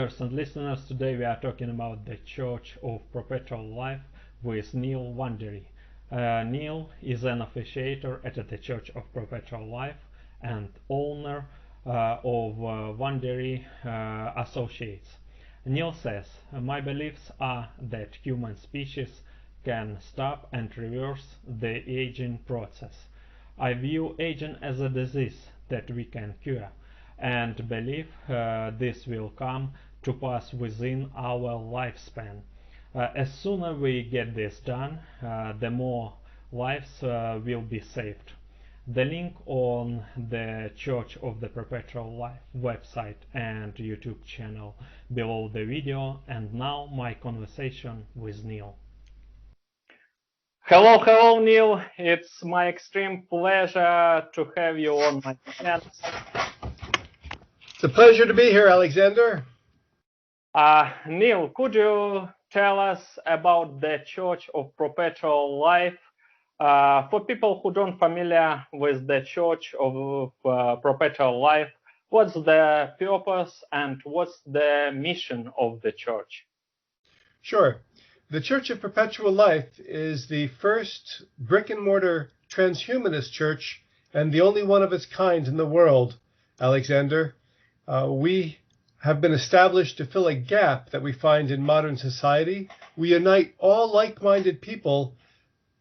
viewers and listeners, today we are talking about the Church of Perpetual Life with Neal VanDeRee. Neal is an officiator at the Church of Perpetual Life and owner of VanDeRee Associates. Neal says, "My beliefs are that human species can stop and reverse the aging process. I view aging as a disease that we can cure, and believe this will come to pass within our lifespan. As sooner we get this done, the more lives will be saved." The link on the Church of the Perpetual Life website and YouTube channel below the video. And now my conversation with Neal. Hello, Neal. It's my extreme pleasure to have you on my channel. It's a pleasure to be here, Alexander. Neal, could you tell us about the Church of Perpetual Life? For people who don't familiar with the Church of Perpetual Life, what's the purpose and what's the mission of the church? Sure. The Church of Perpetual Life is the first brick-and-mortar transhumanist church and the only one of its kind in the world, Alexander. We have been established to fill a gap that we find in modern society. We unite all like-minded people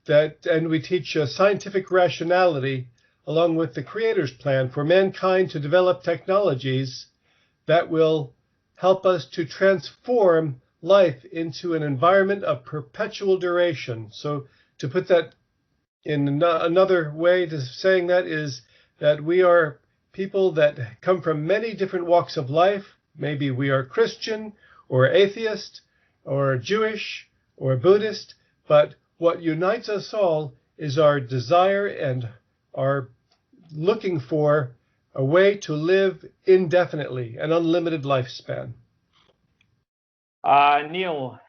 and we teach scientific rationality along with the Creator's plan for mankind to develop technologies that will help us to transform life into an environment of perpetual duration. So to put that in another way to saying that is that we are people that come from many different walks of life. Maybe we are Christian or atheist or Jewish or Buddhist, but what unites us all is our desire and our looking for a way to live indefinitely, an unlimited lifespan. Neal,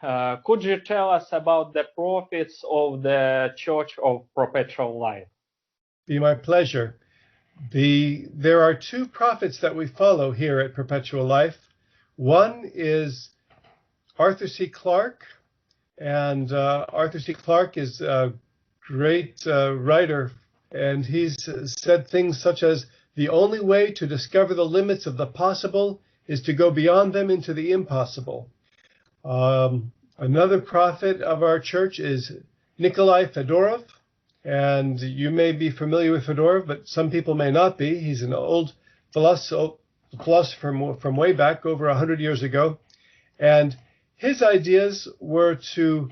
could you tell us about the profits of the Church of Perpetual Life? Be my pleasure. There are two prophets that we follow here at Perpetual Life. One is Arthur C. Clarke, and Arthur C. Clarke is a great writer, and he's said things such as, "The only way to discover the limits of the possible is to go beyond them into the impossible." Another prophet of our church is Nikolai Fedorov, and you may be familiar with Fedorov, but some people may not be. He's an old philosopher from way back, over 100 years ago, and his ideas were to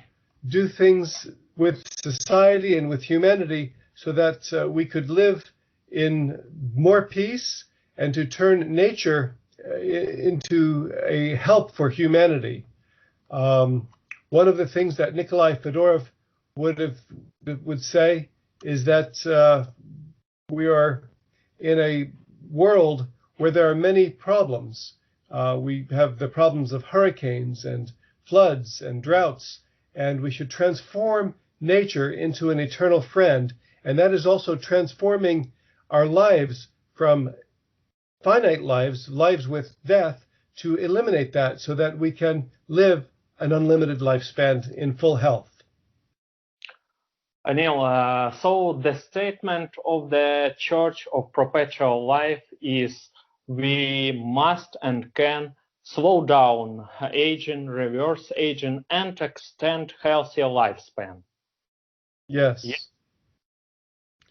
do things with society and with humanity so that we could live in more peace and to turn nature into a help for humanity. One of the things that Nikolai Fedorov would say is that we are in a world where there are many problems. We have the problems of hurricanes and floods and droughts, and we should transform nature into an eternal friend. And that is also transforming our lives from finite lives with death, to eliminate that so that we can live an unlimited lifespan in full health. Neal, so the statement of the Church of Perpetual Life is we must and can slow down aging, reverse aging, and extend healthier lifespan. Yes. Yes.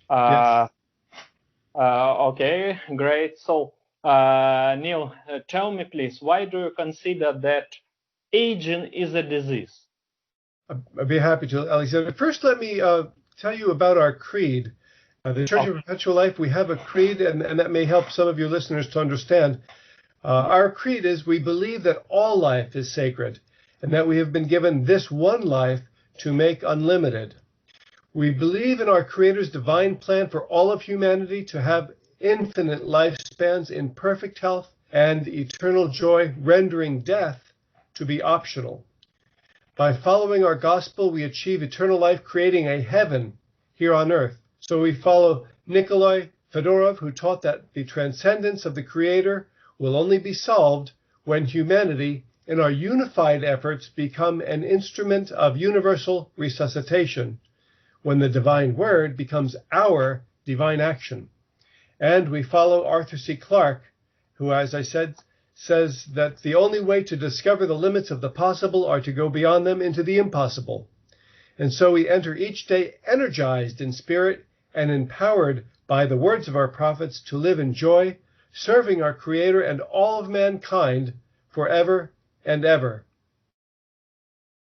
Yes. Okay, great. So, Neal, tell me please, why do you consider that aging is a disease? I'd be happy to, Alexander. First, let me tell you about our creed. The Church of Perpetual Life, we have a creed, and that may help some of your listeners to understand. Our creed is we believe that all life is sacred and that we have been given this one life to make unlimited. We believe in our Creator's divine plan for all of humanity to have infinite lifespans in perfect health and eternal joy, rendering death to be optional. By following our gospel, we achieve eternal life, creating a heaven here on earth. So we follow Nikolai Fedorov, who taught that the transcendence of the Creator will only be solved when humanity, in our unified efforts, become an instrument of universal resuscitation, when the divine word becomes our divine action. And we follow Arthur C. Clarke, who, as I said, says that the only way to discover the limits of the possible are to go beyond them into the impossible. And so we enter each day energized in spirit and empowered by the words of our prophets to live in joy, serving our Creator and all of mankind forever and ever.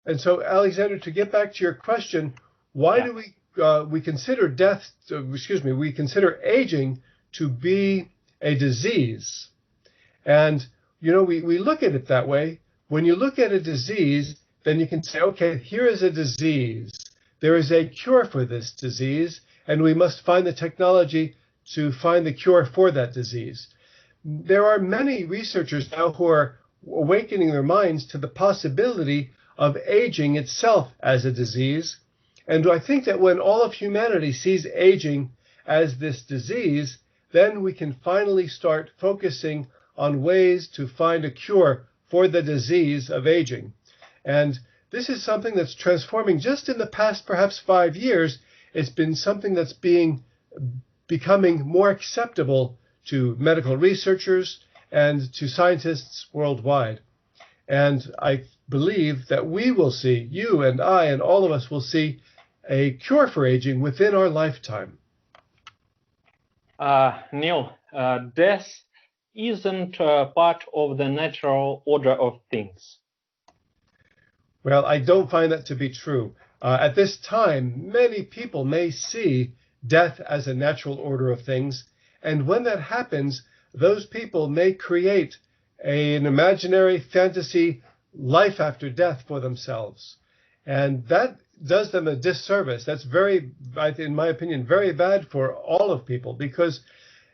And so, Alexander, to get back to your question, why do we consider we consider aging to be a disease? And, you know, we look at it that way. When you look at a disease, then you can say, okay, here is a disease. There is a cure for this disease, and we must find the technology to find the cure for that disease. There are many researchers now who are awakening their minds to the possibility of aging itself as a disease. And I think that when all of humanity sees aging as this disease, then we can finally start focusing on ways to find a cure for the disease of aging. And this is something that's transforming just in the past, perhaps 5 years. It's been something that's becoming more acceptable to medical researchers and to scientists worldwide. And I believe that we will see, you and I and all of us will see, a cure for aging within our lifetime. Neal, death isn't part of the natural order of things. Well, I don't find that to be true. At this time, many people may see death as a natural order of things, and when that happens, those people may create an imaginary fantasy life after death for themselves. And that does them a disservice. That's very, in my opinion, very bad for all of people, because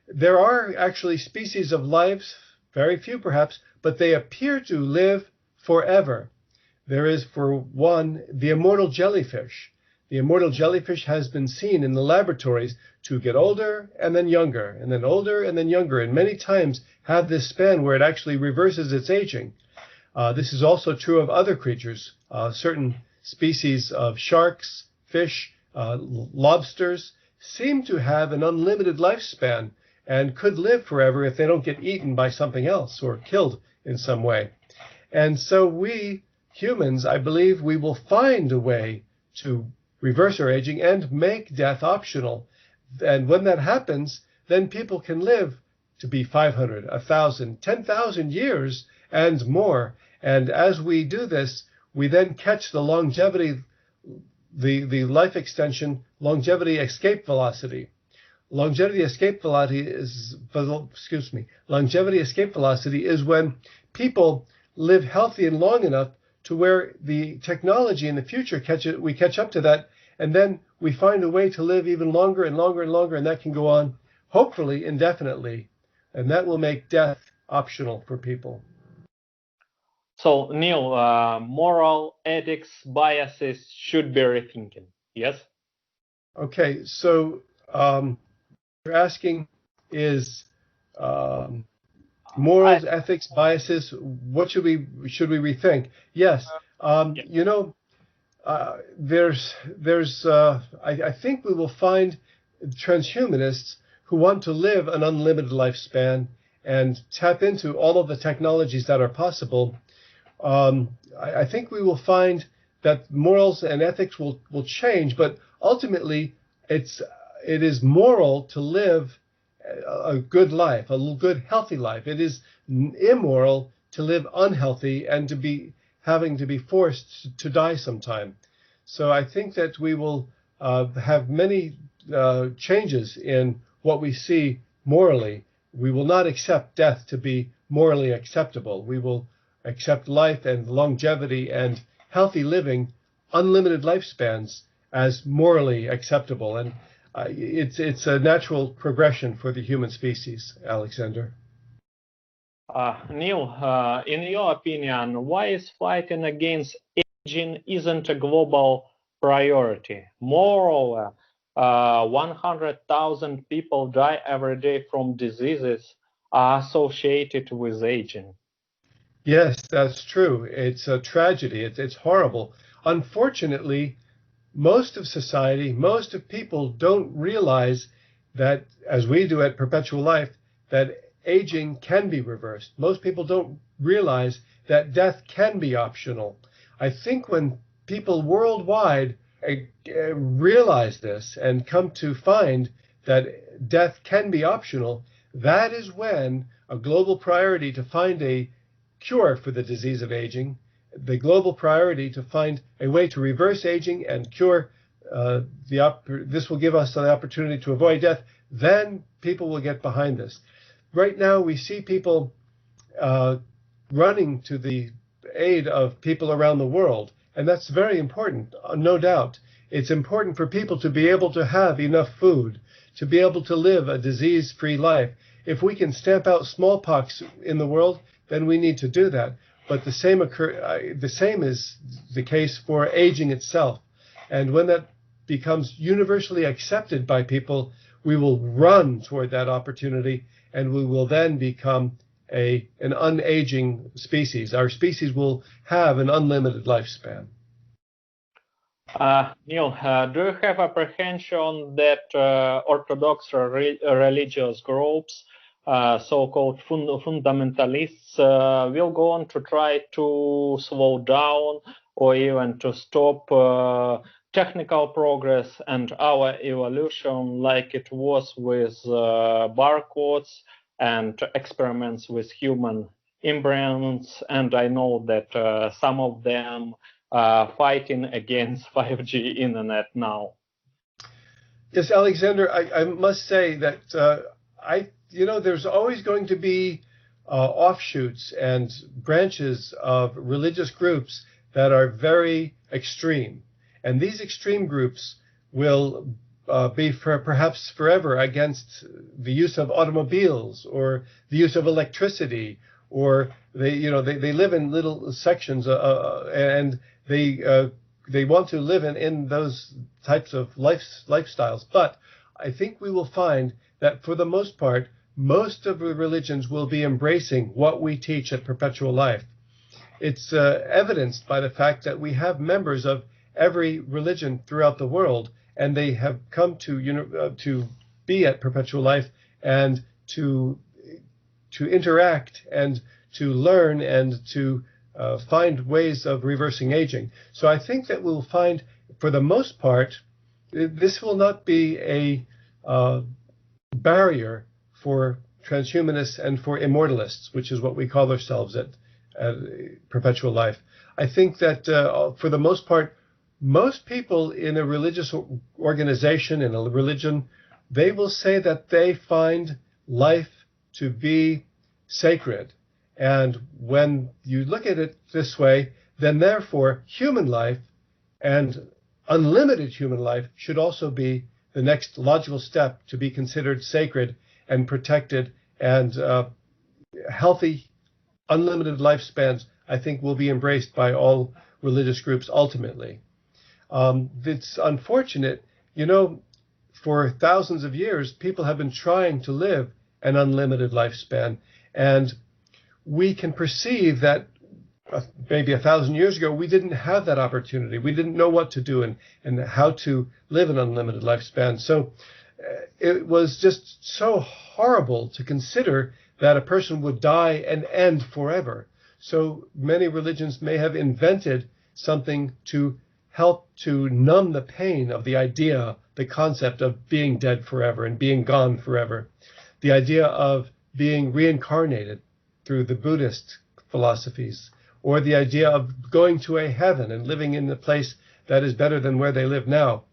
there are actually species of lives, very few perhaps, but they appear to live forever. There is, for one, the immortal jellyfish. The immortal jellyfish has been seen in the laboratories to get older and then younger, and then older and then younger, and many times have this span where it actually reverses its aging. This is also true of other creatures. Certain species of sharks, fish, lobsters seem to have an unlimited lifespan and could live forever if they don't get eaten by something else or killed in some way. And so we humans, I believe, we will find a way to reverse our aging and make death optional. And when that happens, then people can live to be 500, 1,000, 10,000 years and more. And as we do this, we then catch the longevity, the life extension, longevity escape velocity. Longevity escape velocity is when people live healthy and long enough to where the technology in the future we catch up to that, and then we find a way to live even longer and longer and longer, and that can go on, hopefully, indefinitely. And that will make death optional for people. So, Neal, moral, ethics, biases should be rethinking, yes? Okay, so you're asking is morals, ethics, biases, what should we rethink? Yes, you know, I think we will find transhumanists who want to live an unlimited lifespan and tap into all of the technologies that are possible. I think we will find that morals and ethics will change, but ultimately it is moral to live a good life, a good, healthy life. It is immoral to live unhealthy and to be having to be forced to die sometime. So I think that we will have many changes in what we see morally. We will not accept death to be morally acceptable. We will accept life and longevity and healthy living, unlimited lifespans, as morally acceptable. And it's a natural progression for the human species, Alexander. Neal, in your opinion, why is fighting against aging isn't a global priority? Moreover, 100,000 people die every day from diseases associated with aging. Yes, that's true. It's a tragedy. It's horrible. Unfortunately, most of society, most of people don't realize that, as we do at Perpetual Life, that aging can be reversed. Most people don't realize that death can be optional. I think when people worldwide realize this and come to find that death can be optional, that is when a global priority to find a cure for the disease of aging, the global priority to find a way to reverse aging and cure this will give us the opportunity to avoid death, then people will get behind this. Right now, we see people running to the aid of people around the world, and that's very important, no doubt. It's important for people to be able to have enough food, to be able to live a disease-free life. If we can stamp out smallpox in the world, then we need to do that. But the same is the case for aging itself. And when that becomes universally accepted by people, we will run toward that opportunity, and we will then become an unaging species. Our species will have an unlimited lifespan. Neal, do you have apprehension that Orthodox religious groups, so-called fundamentalists, will go on to try to slow down or even to stop technical progress and our evolution, like it was with barcodes and experiments with human embryons? And I know that some of them fighting against 5G internet now. Yes, Alexander, I must say that there's always going to be offshoots and branches of religious groups that are very extreme. And these extreme groups will be perhaps forever against the use of automobiles or the use of electricity, or they live in little sections and they want to live in those types of lifestyles. But I think we will find that for the most part, most of the religions will be embracing what we teach at Perpetual Life. It's evidenced by the fact that we have members of every religion throughout the world, and they have come to be at Perpetual Life and to interact and to learn and to find ways of reversing aging. So I think that we'll find, for the most part, this will not be a barrier for transhumanists and for immortalists, which is what we call ourselves at Perpetual Life. I think that for the most part, most people in a religious organization, in a religion, they will say that they find life to be sacred. And when you look at it this way, then therefore human life and unlimited human life should also be the next logical step to be considered sacred and protected, and healthy, unlimited lifespans, I think, will be embraced by all religious groups ultimately. It's unfortunate, for thousands of years, people have been trying to live an unlimited lifespan, and we can perceive that maybe 1,000 years ago, we didn't have that opportunity. We didn't know what to do and how to live an unlimited lifespan. So it was just so horrible to consider that a person would die and end forever. So many religions may have invented something to help to numb the pain of the idea, the concept of being dead forever and being gone forever. The idea of being reincarnated through the Buddhist philosophies, or the idea of going to a heaven and living in a place that is better than where they live now.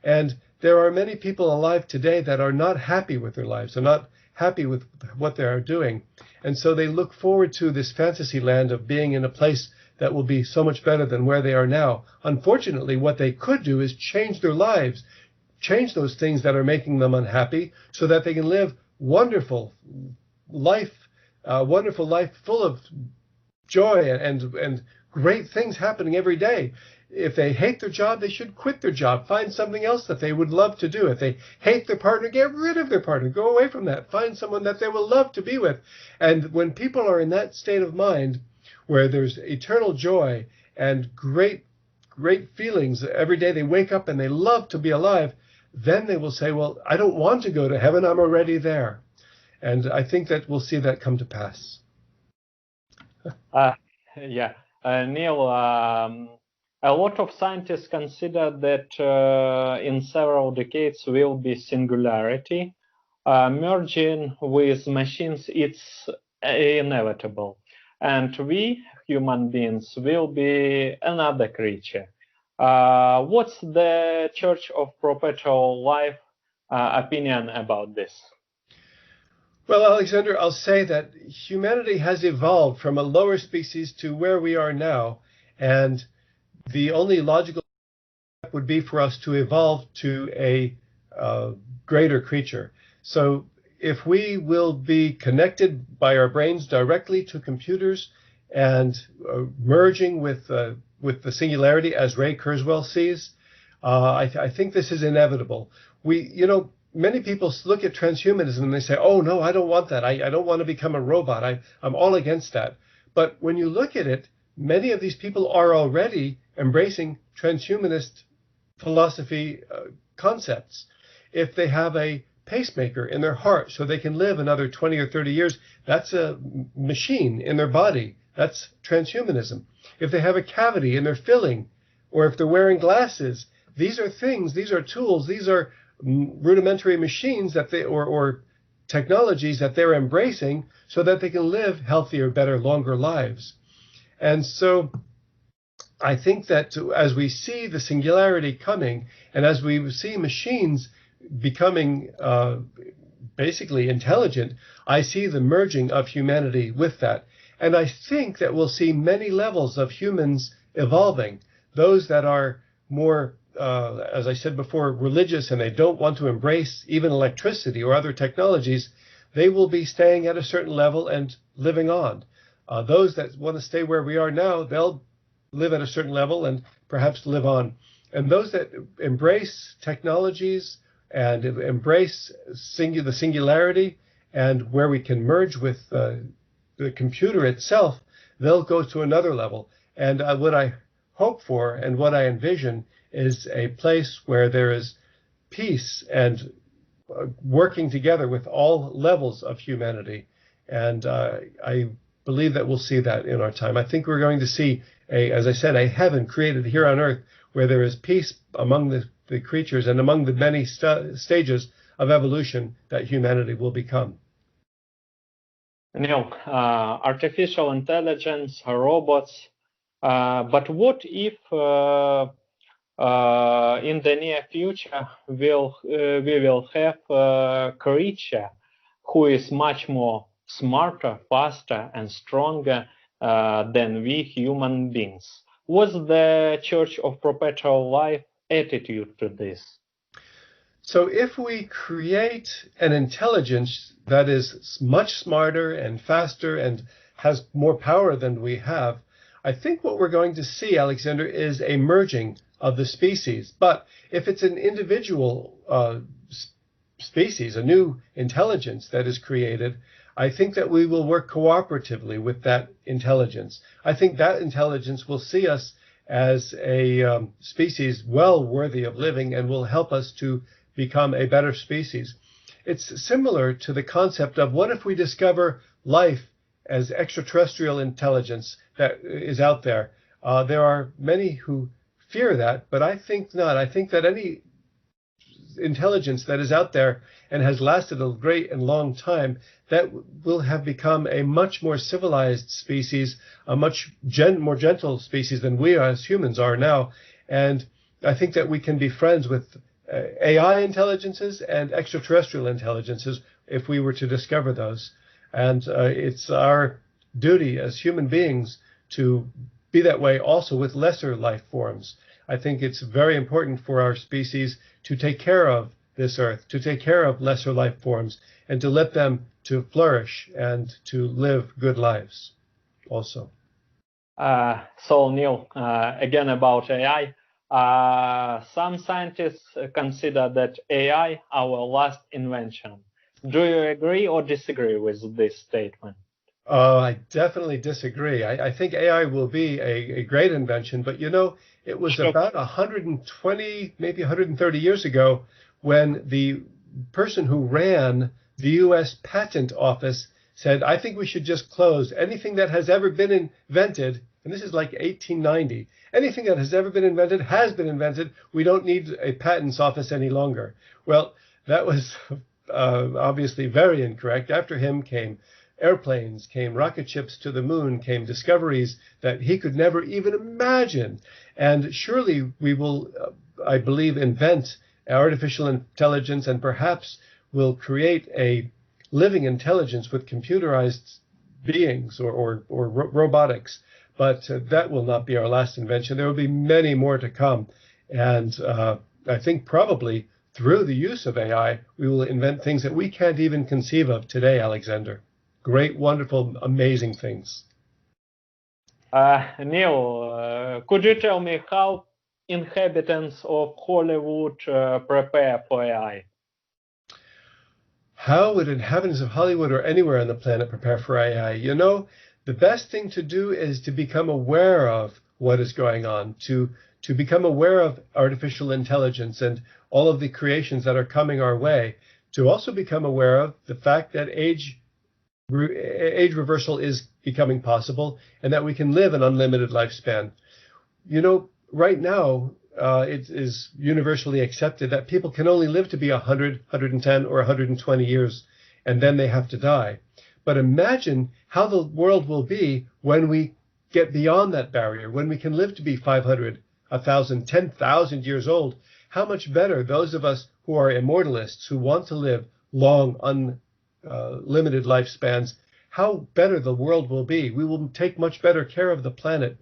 And there are many people alive today that are not happy with their lives. They're not happy with what they are doing. And so they look forward to this fantasy land of being in a place that will be so much better than where they are now. Unfortunately, what they could do is change their lives, change those things that are making them unhappy, so that they can live wonderful life full of joy and great things happening every day. If they hate their job, they should quit their job, find something else that they would love to do. If they hate their partner, get rid of their partner, go away from that, find someone that they will love to be with. And when people are in that state of mind, where there's eternal joy and great feelings every day they wake up and they love to be alive, then they will say, well, I don't want to go to heaven, I'm already there. And I think that we'll see that come to pass. Yeah, Neal, a lot of scientists consider that in several decades will be singularity. Merging with machines, it's inevitable. And we, human beings, will be another creature. What's the Church of Perpetual Life opinion about this? Well, Alexander, I'll say that humanity has evolved from a lower species to where we are now, and the only logical step would be for us to evolve to a greater creature. So if we will be connected by our brains directly to computers and merging with the singularity as Ray Kurzweil sees, I think this is inevitable. Many people look at transhumanism and they say, oh, no, I don't want that. I don't want to become a robot. I'm all against that. But when you look at it, many of these people are already embracing transhumanist philosophy concepts. If they have a pacemaker in their heart so they can live another 20 or 30 years, that's a machine in their body. That's transhumanism. If they have a cavity in their filling, or if they're wearing glasses, these are things, these are tools, these are rudimentary machines that or technologies that they're embracing so that they can live healthier, better, longer lives. And so I think that as we see the singularity coming, and as we see machines becoming basically intelligent, I see the merging of humanity with that. And I think that we'll see many levels of humans evolving. Those that are more, as I said before, religious, and they don't want to embrace even electricity or other technologies, they will be staying at a certain level and living on. Those that want to stay where we are now, they'll live at a certain level and perhaps live on. And those that embrace technologies and embrace the singularity and where we can merge with the computer itself, they'll go to another level. And what I hope for and what I envision is a place where there is peace and working together with all levels of humanity. And I believe that we'll see that in our time. I think we're going to see, as I said, a heaven created here on earth where there is peace among the creatures and among the many stages of evolution that humanity will become. Neal, artificial intelligence, robots, but what if in the near future we will have a creature who is much more smarter, faster, and stronger than we human beings? What's the Church of Perpetual Life attitude to this? So if we create an intelligence that is much smarter and faster and has more power than we have, I think what we're going to see, Alexander, is a merging of the species. But if it's an individual species, a new intelligence that is created, I think that we will work cooperatively with that intelligence. I think that intelligence will see us as a species well worthy of living and will help us to become a better species. It's similar to the concept of what if we discover life as extraterrestrial intelligence that is out there. There are many who fear that, but I think not. I think that any intelligence that is out there and has lasted a great and long time, that will have become a much more civilized species, a much more gentle species than we as humans are now. And I think that we can be friends with AI intelligences and extraterrestrial intelligences if we were to discover those. And it's our duty as human beings to be that way also with lesser life forms. I think it's very important for our species to take care of this earth, to take care of lesser life forms, and to let them to flourish and to live good lives also. So Neal, again about AI. Some scientists consider that AI our last invention. Do you agree or disagree with this statement? I definitely disagree. I think AI will be a great invention, but it was Sure. about 120, maybe 130 years ago when the person who ran the U.S. Patent Office said, I think we should just close anything that has ever been invented, and this is like 1890, anything that has ever been invented has been invented. We don't need a patents office any longer. Well, that was obviously very incorrect. After him came airplanes, came rocket ships to the moon, came discoveries that he could never even imagine. And surely we will, I believe, invent artificial intelligence and perhaps will create a living intelligence with computerized beings or robotics. But that will not be our last invention. There will be many more to come. And I think probably through the use of AI, we will invent things that we can't even conceive of today, Alexander. Great, wonderful, amazing things. Neal, could you tell me how inhabitants of Hollywood prepare for AI? How would inhabitants of Hollywood or anywhere on the planet prepare for AI? The best thing to do is to become aware of what is going on, to become aware of artificial intelligence and all of the creations that are coming our way, to also become aware of the fact that age reversal is becoming possible and that we can live an unlimited lifespan. Right now, it is universally accepted that people can only live to be 100, 110, or 120 years, and then they have to die. But imagine how the world will be when we get beyond that barrier, when we can live to be 500, 1,000, 10,000 years old. How much better those of us who are immortalists, who want to live long, limited lifespans, how better the world will be. We will take much better care of the planet.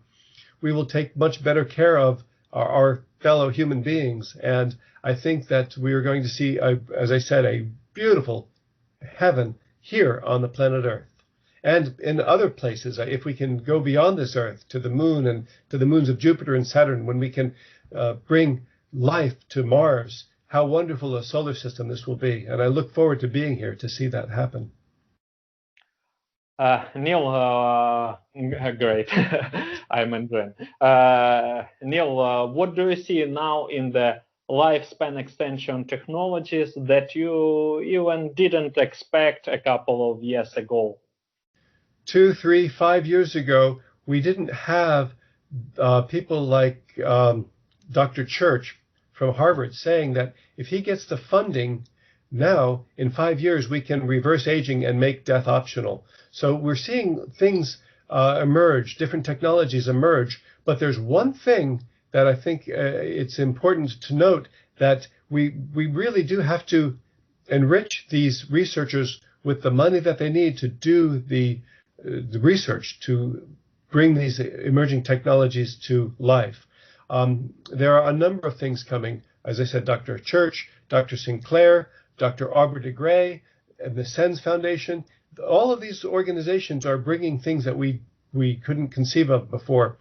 We will take much better care of our fellow human beings. And I think that we are going to see, as I said, a beautiful heaven here on the planet Earth. And in other places, if we can go beyond this Earth to the moon and to the moons of Jupiter and Saturn, when we can bring life to Mars, how wonderful a solar system this will be. And I look forward to being here to see that happen. Neal, great. I'm enjoying. Neal, what do you see now in the lifespan extension technologies that you even didn't expect a couple of years ago? 2, 3, 5 years ago, we didn't have people like Dr. Church from Harvard saying that if he gets the funding now, in 5 years, we can reverse aging and make death optional. So we're seeing things emerge, different technologies emerge. But there's one thing that I think it's important to note, that we really do have to enrich these researchers with the money that they need to do the research to bring these emerging technologies to life. There are a number of things coming. As I said, Dr. Church, Dr. Sinclair, Dr. Aubrey de Grey, and the SENS Foundation, all of these organizations are bringing things that we couldn't conceive of before.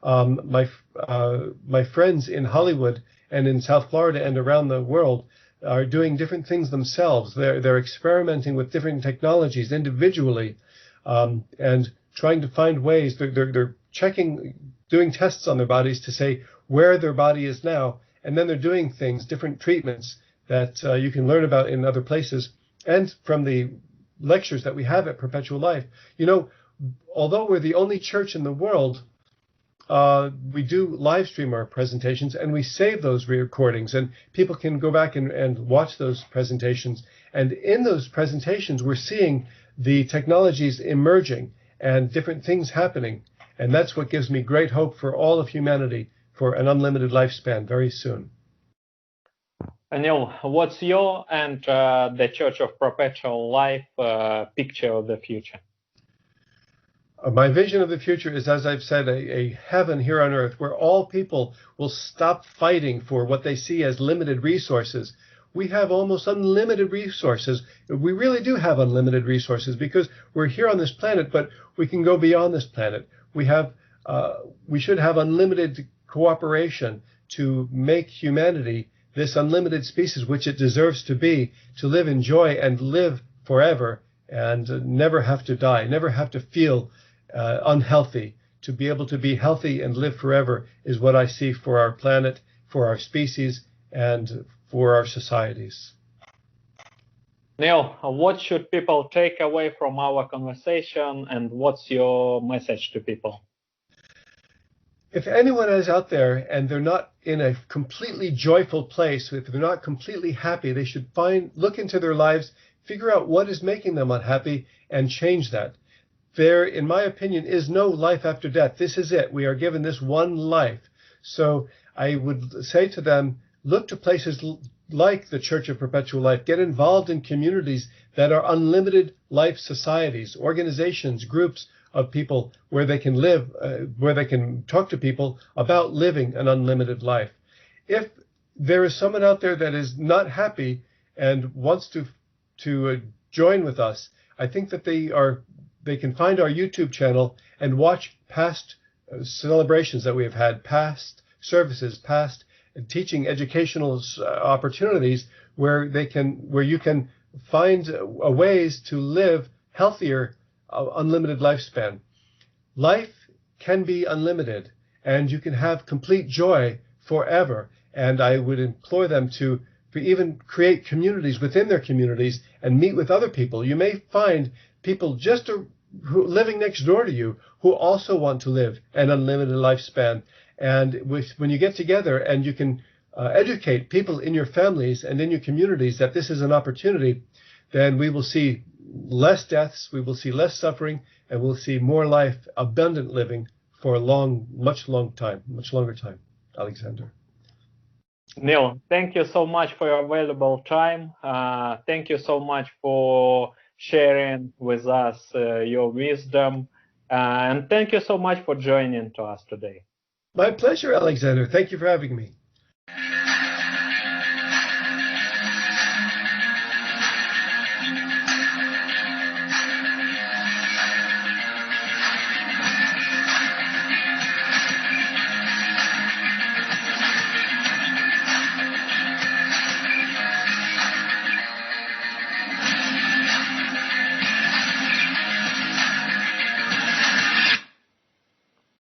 My friends in Hollywood and in South Florida and around the world are doing different things themselves. They're experimenting with different technologies individually, and trying to find ways. They're doing tests on their bodies to say where their body is now, and then they're doing things, different treatments that you can learn about in other places and from the lectures that we have at Perpetual Life. Although we're the only church in the world, we do live stream our presentations, and we save those recordings, and people can go back and watch those presentations. And in those presentations, we're seeing the technologies emerging and different things happening. And that's what gives me great hope for all of humanity for an unlimited lifespan very soon. Neal, what's your and the Church of Perpetual Life picture of the future? My vision of the future is, as I've said, a heaven here on earth where all people will stop fighting for what they see as limited resources. We have almost unlimited resources. We really do have unlimited resources because we're here on this planet, but we can go beyond this planet. We should have unlimited cooperation to make humanity this unlimited species which it deserves to be, to live in joy and live forever and never have to die, never have to feel unhealthy. To be able to be healthy and live forever is what I see for our planet, for our species, and for our societies. Neal, what should people take away from our conversation, and what's your message to people? If anyone is out there and they're not in a completely joyful place, if they're not completely happy, they should look into their lives, figure out what is making them unhappy, and change that. There, in my opinion, is no life after death. This is it. We are given this one life. So I would say to them, look to places like the Church of Perpetual Life. Get involved in communities that are unlimited life societies, organizations, groups of people where they can live, where they can talk to people about living an unlimited life. If there is someone out there that is not happy and wants to join with us, I think that they can find our YouTube channel and watch past celebrations that we have had, past services, past teaching educational opportunities where you can find ways to live healthier, unlimited lifespan. Life can be unlimited, and you can have complete joy forever. And I would implore them to even create communities within their communities and meet with other people. You may find people just living next door to you who also want to live an unlimited lifespan. And when you get together and you can educate people in your families and in your communities that this is an opportunity, then we will see less deaths, we will see less suffering, and we'll see more life, abundant living for a much longer time. Alexander. Neal, thank you so much for your valuable time. Thank you so much for sharing with us your wisdom. And thank you so much for joining to us today. My pleasure, Alexander. Thank you for having me.